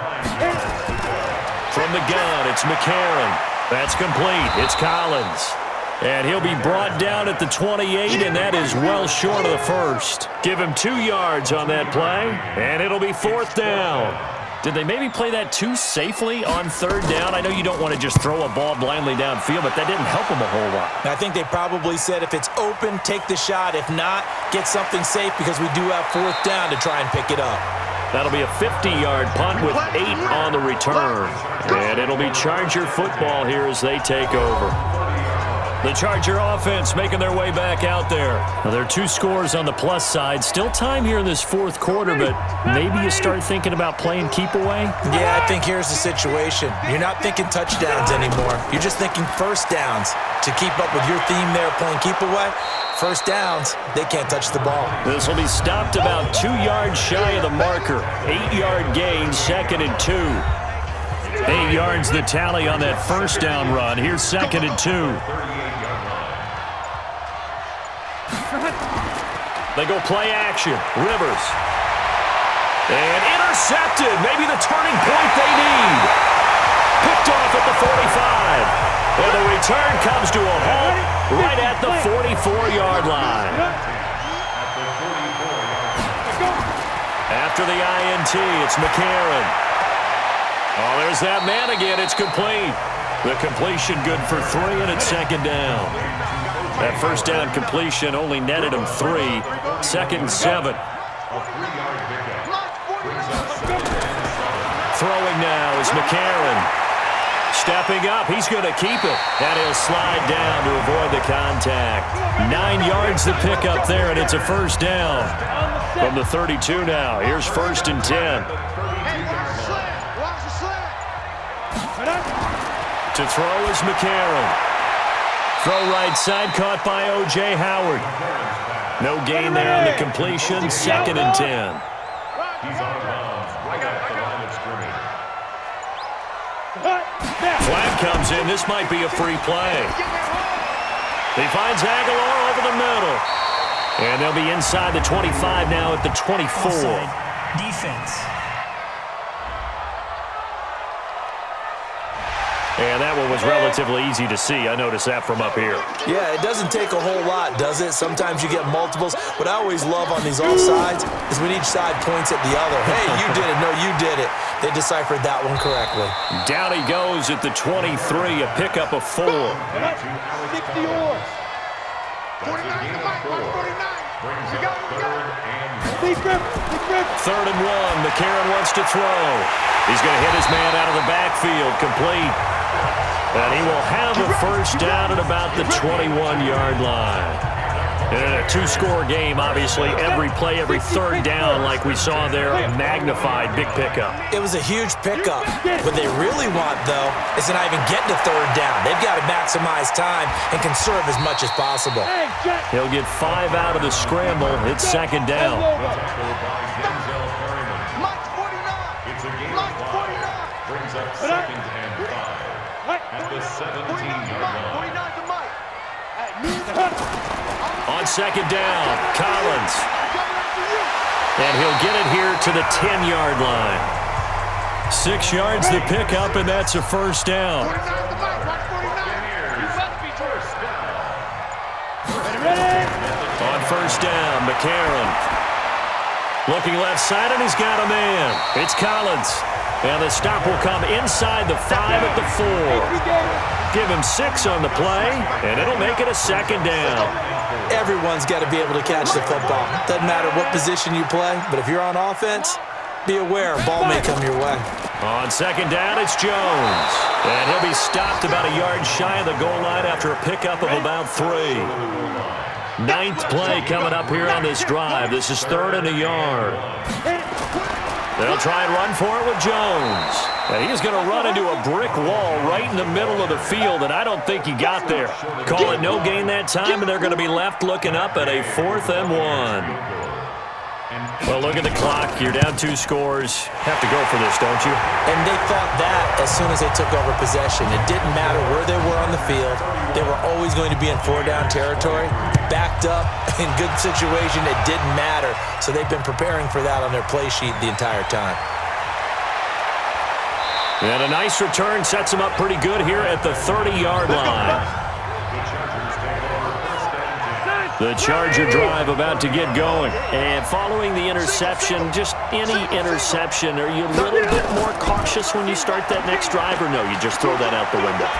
From the gun, it's McCarron. That's complete. It's Collins. And he'll be brought down at the 28, and that is well short of the first. Give him 2 yards on that play, and it'll be 4th down. Did they maybe play that too safely on 3rd down? I know you don't want to just throw a ball blindly downfield, but that didn't help them a whole lot. I think they probably said if it's open, take the shot. If not, get something safe because we do have 4th down to try and pick it up. That'll be a 50-yard punt with 8 on the return. And it'll be Charger football here as they take over. The Charger offense making their way back out there. Now, there are 2 scores on the plus side. Still time here in this 4th quarter, but maybe you start thinking about playing keep away? Yeah, I think here's the situation. You're not thinking touchdowns anymore. You're just thinking first downs. To keep up with your theme there, playing keep away, first downs, they can't touch the ball. This will be stopped about 2 yards shy of the marker. 8-yard gain, 2nd and 2. 8 yards the tally on that first down run. Here's 2nd and 2. They go play action. Rivers. And intercepted. Maybe the turning point they need. Picked off at the 45. And the return comes to a halt right at the 44-yard line. After the INT, it's McCarron. Oh, there's that man again. It's complete. The completion good for 3, and it's second down. That first down completion only netted him 3. 2nd and 7. Throwing now is McCarron. Stepping up, he's going to keep it. And he'll slide down to avoid the contact. 9 yards to pick up there, and it's a first down. From the 32 now, here's 1st and 10. To throw is McCarron. Throw right side, caught by O.J. Howard. No gain there on the completion, 2nd and 10. He's out of bounds right at the line of scrimmage. Flag comes in. This might be a free play. He finds Aguilar over the middle. And they'll be inside the 25 now at the 24. Offside. Defense. And that one was relatively easy to see. I noticed that from up here. Yeah, it doesn't take a whole lot, does it? Sometimes you get multiples. What I always love on these offsides is when each side points at the other. Hey, you did it. No, you did it. They deciphered that one correctly. Down he goes at the 23, a pickup of 4. 60 yours. 49 to Mike, 49. Brings You up got it, third and Big grip, big grip. 3rd and 1. McCarron wants to throw. He's going to hit his man out of the backfield. Complete. And he will have a first down at about the 21-yard line. And in a 2-score game, obviously, every play, every 3rd down, like we saw there, a magnified big pickup. It was a huge pickup. What they really want, though, is to not even get to 3rd down. They've got to maximize time and conserve as much as possible. He'll get 5 out of the scramble. It's 2nd down. Mike 49. It's a gain Mike of 5. 49. Brings up 2nd and 5. At the 17-yard line. 49 to Mike. On 2nd down, Collins. And he'll get it here to the 10-yard line. 6 yards to pick up, and that's a first down. 49 to Mike. Watch 49. You must be First down. On first down, McCarron. Looking left side, and he's got a man. It's Collins. And the stop will come inside the 5 at the 4. Give him 6 on the play, and it'll make it a 2nd down. Everyone's got to be able to catch the football. Doesn't matter what position you play, but if you're on offense, be aware a ball may come your way. On 2nd down, it's Jones. And he'll be stopped about a yard shy of the goal line after a pickup of about 3. 9th play coming up here on this drive. This is 3rd and a yard. They'll try and run for it with Jones. And he's going to run into a brick wall right in the middle of the field, and I don't think he got there. Call it no gain that time, and they're going to be left looking up at a 4th and 1. Well, look at the clock. You're down 2 scores. Have to go for this, don't you? And they thought that as soon as they took over possession. It didn't matter where they were on the field. They were always going to be in 4-down territory. Backed up, in good situation, it didn't matter. So they've been preparing for that on their play sheet the entire time. And a nice return sets them up pretty good here at the 30-yard line. The Charger drive about to get going. And following the interception, just any interception, are you a little bit more cautious when you start that next drive, or no, you just throw that out the window?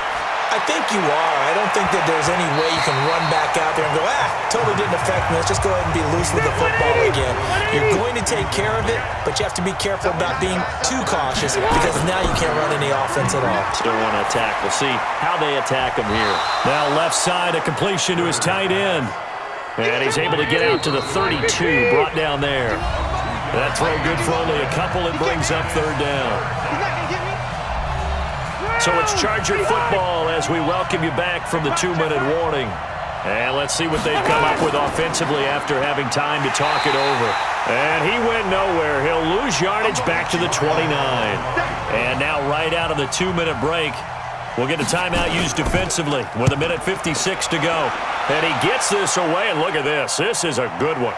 I think you are. I don't think that there's any way you can run back out there and go, totally didn't affect me. Let's just go ahead and be loose with the football again. You're going to take care of it, but you have to be careful about being too cautious because now you can't run any offense at all. Still want to attack. We'll see how they attack him here. Now left side, a completion to his tight end. And he's able to get out to the 32, brought down there. That throw good for only a couple. It brings up 3rd down. So it's Charger football as we welcome you back from the 2-minute warning. And let's see what they've come up with offensively after having time to talk it over. And he went nowhere. He'll lose yardage back to the 29. And now right out of the 2-minute break, we'll get a timeout used defensively with 1:56 to go. And he gets this away, and look at this. This is a good one.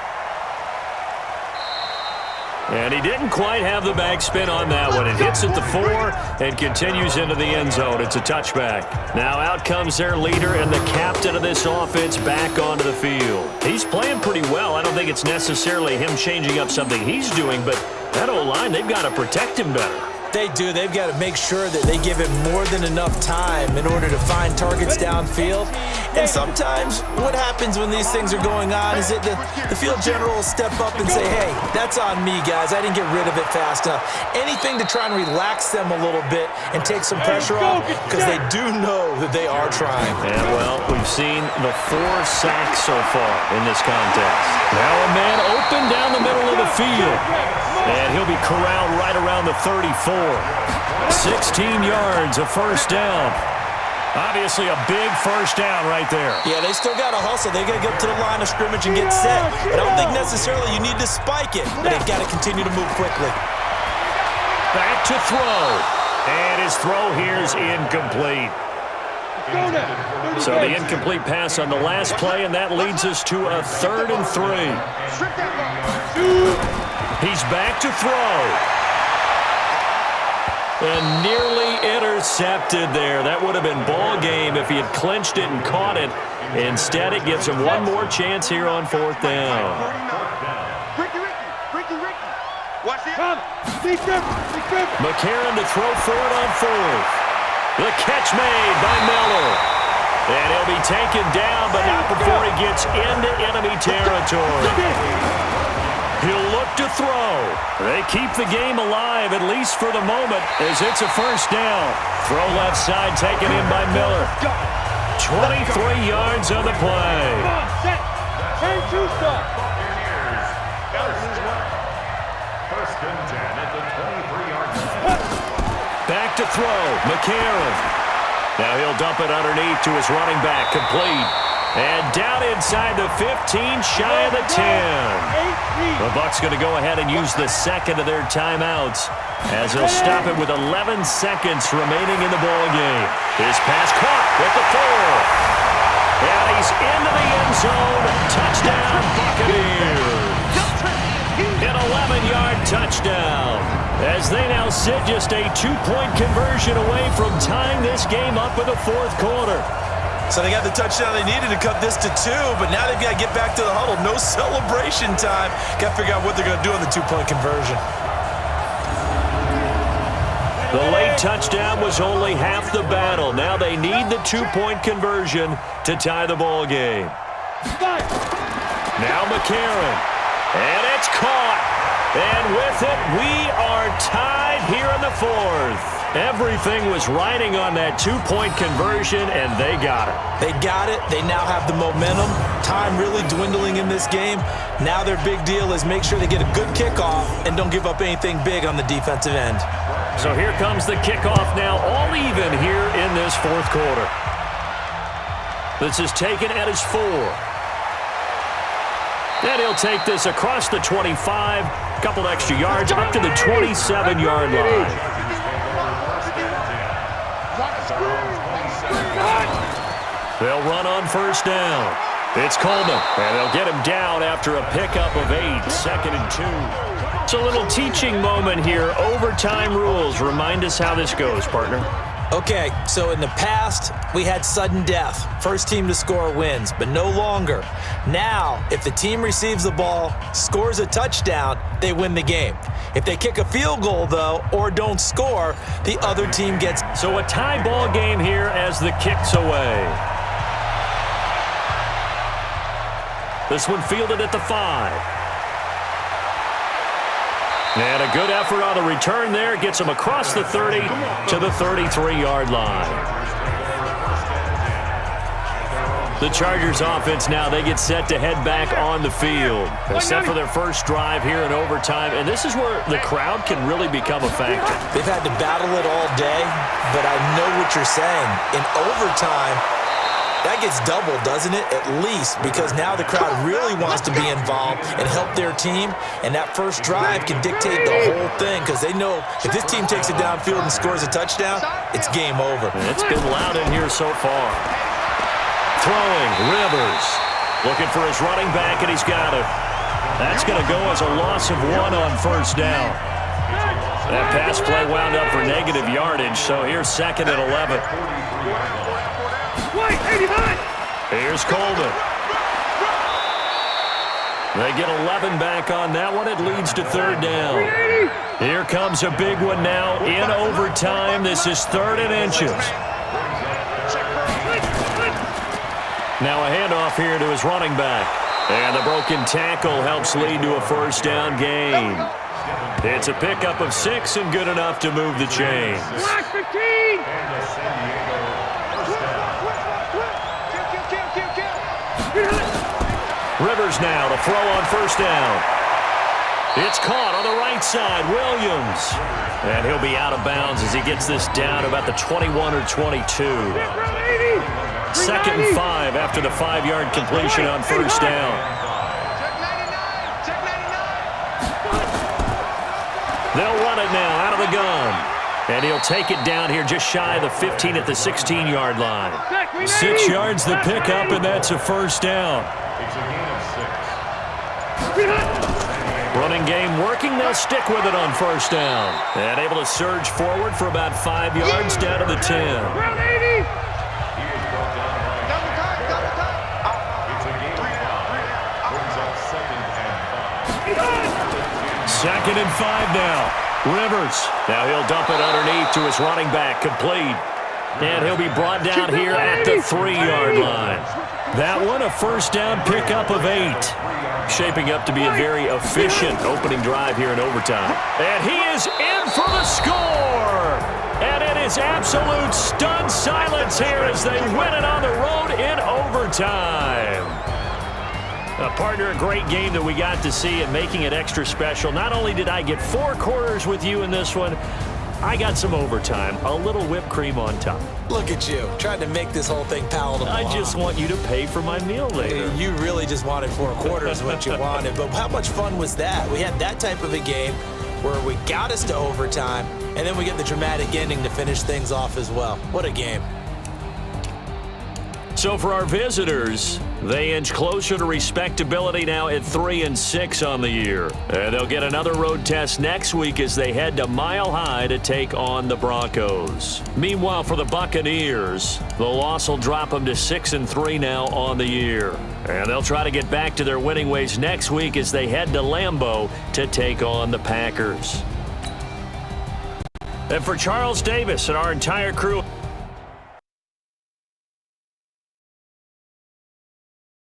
And he didn't quite have the backspin on that one. It hits at the 4 and continues into the end zone. It's a touchback. Now out comes their leader and the captain of this offense back onto the field. He's playing pretty well. I don't think it's necessarily him changing up something he's doing, but that O-line, they've got to protect him better. They do. They've got to make sure that they give him more than enough time in order to find targets downfield. And sometimes what happens when these things are going on is that the field general will step up and say, hey, that's on me, guys. I didn't get rid of it fast enough. Anything to try and relax them a little bit and take some pressure off, because they do know that they are trying. And, well, we've seen the 4 sacks so far in this contest. Now a man open down the middle of the field. And he'll be corralled right around the 34. 16 yards, a first down. Obviously a big first down right there. Yeah, they still got to hustle. They got to get to the line of scrimmage and get set. But I don't think necessarily you need to spike it. But they've got to continue to move quickly. Back to throw. And his throw here is incomplete. So the incomplete pass on the last play, and that leads us to a 3rd and 3. He's back to throw. And nearly intercepted there. That would have been ball game if he had clinched it and caught it. Instead, it gives him one more chance here on 4th down. McCarron to throw for it on 4th. The catch made by Miller. And he'll be taken down, but not before he gets into enemy territory. He'll look to throw. They keep the game alive, at least for the moment, as it's a first down. Throw left side taken in by Miller. 23 yards on the play. First and 10 at the 23-yard line. Back to throw, McCarron. Now he'll dump it underneath to his running back, complete. And down inside the 15, shy of the 10. The Bucs going to go ahead and use the second of their timeouts as they'll stop it with 11 seconds remaining in the ballgame. His pass caught with the 4. And he's into the end zone. Touchdown, Buccaneers. An 11-yard touchdown as they now sit just a 2-point conversion away from tying this game up in the 4th quarter. So they got the touchdown they needed to cut this to 2, but now they've got to get back to the huddle. No celebration time. Got to figure out what they're going to do on the 2-point conversion. The late touchdown was only half the battle. Now they need the 2-point conversion to tie the ball game. Now McCarron. And it's caught. And with it, we are tied here in the 4th. Everything was riding on that 2-point conversion, and they got it. They got it. They now have the momentum. Time really dwindling in this game. Now their big deal is make sure they get a good kickoff and don't give up anything big on the defensive end. So here comes the kickoff now, all even here in this 4th quarter. This is taken at his 4. And he'll take this across the 25, a couple extra yards, up to the 27-yard line. They'll run on first down. It's Coleman, and they'll get him down after a pickup of 8, 2nd and 2. It's a little teaching moment here. Overtime rules. Remind us how this goes, partner. Okay, so in the past, we had sudden death. First team to score wins, but no longer. Now, if the team receives the ball, scores a touchdown, they win the game. If they kick a field goal, though, or don't score, the other team gets... So a tie ball game here as the kick's away. This one fielded at the 5. And a good effort on the return there. Gets him across the 30 to the 33-yard line. The Chargers offense now, they get set to head back on the field. They're set for their first drive here in overtime. And this is where the crowd can really become a factor. They've had to battle it all day, but I know what you're saying. In overtime, that gets doubled, doesn't it? At least, because now the crowd really wants to be involved and help their team, and that first drive can dictate the whole thing because they know if this team takes it downfield and scores a touchdown, it's game over. And it's been loud in here so far. Throwing, Rivers. Looking for his running back, and he's got it. That's going to go as a loss of 1 on first down. That pass play wound up for negative yardage, so here's 2nd and 11. Here's Coleman. They get 11 back on that one. It leads to 3rd down. Here comes a big one now in overtime. This is 3rd and inches. Now a handoff here to his running back. And the broken tackle helps lead to a first down gain. It's a pickup of 6 and good enough to move the chains. Black 15! Rivers now to throw on first down. It's caught on the right side. Williams. And he'll be out of bounds as he gets this down about the 21 or 22. 2nd and 5 after the 5-yard completion on first down. They'll run it now out of the gun. And he'll take it down here just shy of the 15 at the 16-yard line. 6 yards the pickup, and that's a first down. It's a gain of 6. Running game working. They'll stick with it on first down. And able to surge forward for about 5 yards down to the 10. He is brought down by It's a gain of 5. Brings up 2nd and 5. 2nd and 5 now. Rivers. Now he'll dump it underneath to his running back. Complete. And he'll be brought down here at the 3-yard line. That one, a first down pickup of 8. Shaping up to be a very efficient opening drive here in overtime. And he is in for the score. And it is absolute stunned silence here as they win it on the road in overtime. Partner, a great game that we got to see and making it extra special. Not only did I get 4 quarters with you in this one, I got some overtime, a little whipped cream on top. Look at you, trying to make this whole thing palatable. I just want you to pay for my meal later. You really just wanted 4 quarters what you wanted, but how much fun was that? We had that type of a game where we got us to overtime, and then we get the dramatic ending to finish things off as well. What a game. So for our visitors, they inch closer to respectability now at 3-6 on the year. And they'll get another road test next week as they head to Mile High to take on the Broncos. Meanwhile, for the Buccaneers, the loss will drop them to 6-3 now on the year. And they'll try to get back to their winning ways next week as they head to Lambeau to take on the Packers. And for Charles Davis and our entire crew,